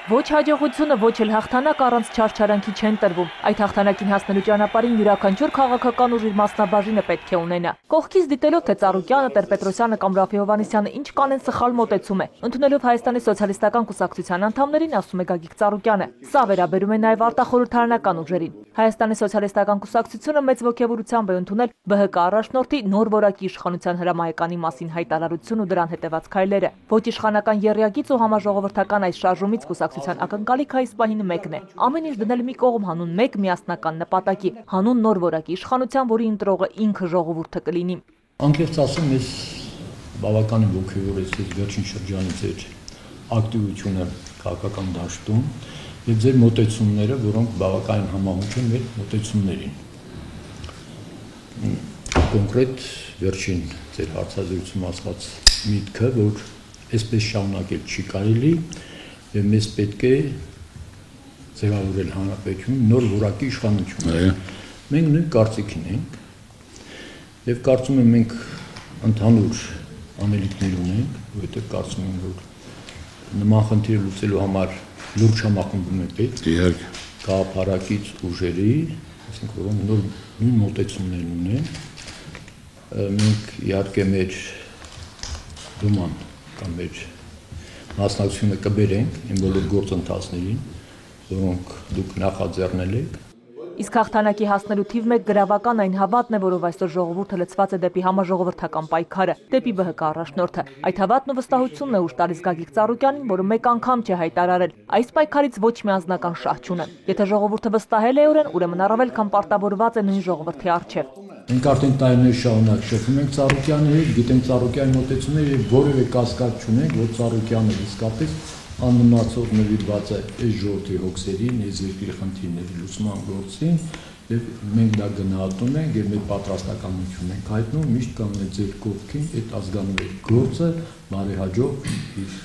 Ոչ հաջողությունը, ոչ էլ հաղթանակ առանց չարչարանքի չեն տրվում։ Այդ հաղթանակին հասնելու ճանապարհին յուրաքանչյուր քաղաքական ուժ իր մասնաբաժինը պետք է ունենա։ Կողքից դիտելով, թե Ծառուկյանը, Տեր-Պետրոսյանը կամ Ռաֆի Հովհաննիսյանը ինչ կանեն, սխալ մոտեցում է։ Ընդունելով Հայաստանի սոցիալիստական կուսակցության անդամներին, ասում է Գագիկ Ծառուկյանը։ Սա վերաբերում է նաև արտախորհրդարանական ուժերին։ Հայաստանի սոցիալիստական կուսակցությունը մեծ ոգևորությամբ է ընդունել ԲՀԿ առաջնորդի նոր որակի իշխանության հրամայականի մասին հայտարարություն ու դրան հետևած քայլերը։ Ոչ իշխանական եռյակից ու համաժողովրդական այս շարժումից կուսակցության ակնկալիքը այս պահին մեկն է։ Ամեն ինչ դնել մի կողմ հանուն մեկ միասնական նպատակի, հանուն նոր որակի իշխանության, որի ընտրողը ինքը ժողովուրդը կլինի։ Անկեղծ ասեմ, ես բավականին ոգևորեցի վերջին շրջանի ձեր ակտիվությունը քաղաքական դաշտում եւ ձեր մոտեցումները, որոնք բավականին համահունչ են մեր մոտեցումներին։ Կոնկրետ վերջին ձեր հարցազրույցում ասված միտքը, որ այսպես շարունակել չի կարելի եւ մեզ պետք է ձևավորել հանրապետություն նոր որակի իշխանություն։ Մենք նույն կարծիքին ենք եւ կարծում եմ մենք ընդհանուր անելիքներ ունենք, որովհետեւ կարծում եմ, որ նման խնդիրը լուծելու համար լուրջ համախմբում է պետք։ Իհարկե գաղափարակից ուժերի, այսինքն որոնք նույն մոտեցումներ ունեն։ Մենք իհարկե մեր դուման կամ մեր մասնակցությունը կբերենք այն բոլոր գործընթացներին, որոնք դուք նախաձեռնել եք։ Իսկ հաղթանակի հասնելու թիվ 1 գրավական այն հավատն է, որով այսօր ժողովուրդը լցված է դեպի համաժողովրդական պայքարը, դեպի ԲՀԿ առաջնորդը։ Այդ հավատն ու վստահությունն է ուժ տալիս Գագիկ Ծառուկյանին, որը մեկ անգամ չէ հայտարարել։ Այս պայքարից ոչ մի անձնական շահ չունեմ։ Եթե ժողովուրդը վստահել է օրեն, ուրեմն առավել քան պարտավորված է նույն ժողովրդի առջև։ Մենք արդեն տարիներ շարունակ շփվում ենք Ծառուկյանի հետ, գիտենք Ծառուկյանի մոտեցումները եւ որևէ կասկած չունենք, որ Ծառուկյանը իսկապես անմնացող նվիրված է այս ժողովրդի հոգսերին, այս երկրի խնդիրների լուծման գործին եւ մենք դա գնահատում ենք եւ մեր պատրաստականություն ենք հայտնում միշտ կանգնել ձեր կողքին այդ ազգանունի գործը բարեհաջող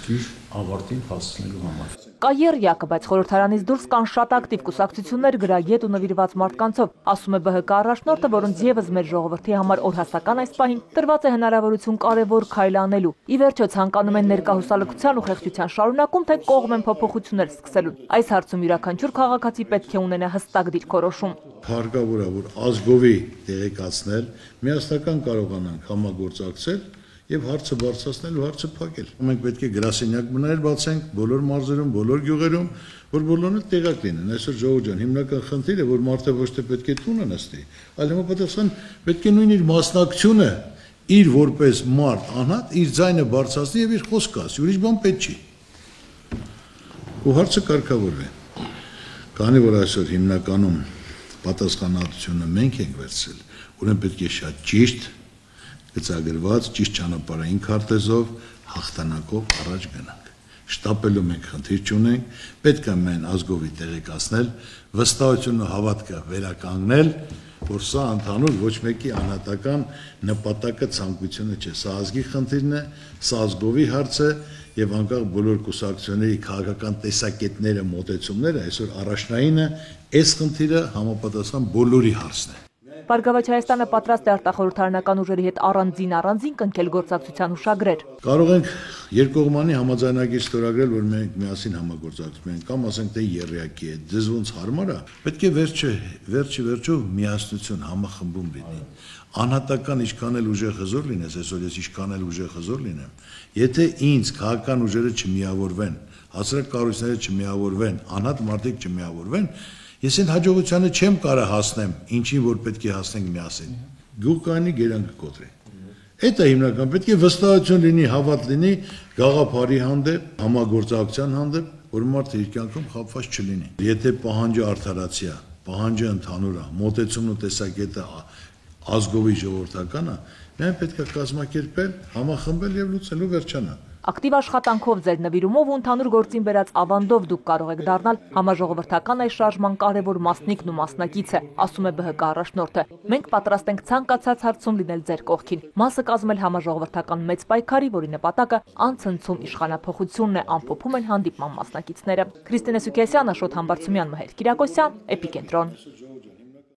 ճիշտ ավարտին հասցնելու համար։ Կա եռյակը, բայց խորհրդարանից դուրս կան շատ ակտիվ կուսակցություններ գրագետ ու նվիրված մարդկանցով, ասում է ԲՀԿ առաջնորդը, որոնց եւս մեր ժողովրդի համար օրհասական այս պահին տրված է հնարավորություն կարևոր քայլ անելու։ Ի վերջո ցանկանում են ներկա հուսալքության ու խեղճության շարունակում, թե կողմ են փոփոխություններ սկսելու։ Այս հարցում յուրաքանչյուր քաղաքացի պետք է ունենա հստակ դիրքորոշում։ Հարկավոր է, որ ազգովի տեղեկացնել, միասնական կարողանանք համագործակցել եւ հարցը բարձրացնել ու հարցը փակել։ Մենք պետք է գրասենյակ բներ բացենք բոլոր մարզերում, բոլոր գյուղերում, որ բոլորը տեղակ լինեն։ Այսօր Ժողովուրդ ջան, հիմնական խնդիրը, որ մարդը ոչ թե պետք է տունը նստի, այլ համապատասխան պետք է նույն իր մասնակցությունը, իր որպես մարդ, անհատ իր ձայնը բարձրացնի եւ իր խոսքը ասի, ուրիշ բան պետք չի։ Ու հարցը կարգավորվի։ Քանի որ այսօր հիմնականում պատասխանատվությունը մենք ենք վերցրել, ուրեմն պետք է շատ ճիշտ գծագրված ճիշտ ճանապարհային քարտեզով հաղթանակով առաջ գնանք։ Շտապելու մենք խնդիր չունենք, պետք է մեն ազգովի տեղեկացնել, վստահությունն ու հավատքը վերականգնել, որ սա ընդհանուր ոչ մեկի անհատական նպատակը ցանկությունը չէ, սա ազգի խնդիրն է, սա ազգովի հարց է եւ անկախ բոլոր կուսակցությունների քաղաքական տեսակետները, մոտեցումները այսօր առաջնայինը այս խնդիրը համապատասխան բոլորի հարցն է։ Բարգավաճ Հայաստանը պատրաստ է արտախորհրդարանական ուժերի հետ առանձին կնքել գործակցության հուշագրեր։ Կարող ենք երկկողմանի համաձայնագիր ստորագրել, որ մենք միասին համագործակցում ենք, կամ ասենք թե եռյակի է, դες ոնց հարմար է, պետք է վերջը միասնություն, համախմբում լինի։ Անհատական ինչքան էլ ուժեղ հզոր լինես, այսօր ես ինչքան էլ ուժեղ հզոր լինեմ, եթե ինձ քաղաքական ուժերը չմիավորվեն, հասարակ կառույցները չմիավորվեն, անհատ մարդիկ չմիավորվեն, ես այն հաջողությանը չեմ կարող հասնեմ, ինչին որ պետք է հասնենք միասին։ Գյուղկայանի գերանքը կոտրի։ Այդ է հիմնական, պետք է վստահություն լինի, հավատ լինի գաղափարի հանդեպ, համագործակցության հանդեպ, որ մարդը իր կյանքում խաբված չլինի։ Եթե պահանջը արդարացիա, պահանջը ընդհանուր է, մոտեցումն ու տեսակետը ազգովի ժողովրդական է, միայն պետք է կազմակերպել, համախմբել եւ լուծելու վերջանալ։ Ակտիվ աշխատանքով, ձեր նվիրումով ու ընդհանուր գործին բերած ավանդով դուք կարող եք դառնալ համաժողովրդական այս շարժման կարևոր մասնիկն ու մասնակիցը, ասում է ԲՀԿ առաջնորդը։ Մենք պատրաստ ենք ցանկացած հարցում լինել ձեր կողքին, մասը կազմել համաժողովրդական մեծ պայքարի, որի նպատակը անցնցում իշխանափոխությունն է, ամփոփում են հանդիպման մասնակիցները։ Քրիստինե Սուքիասյան, Աշոտ Համբարձումյան, Մհեր Կիրակոսյան, Էպիկենտրոն։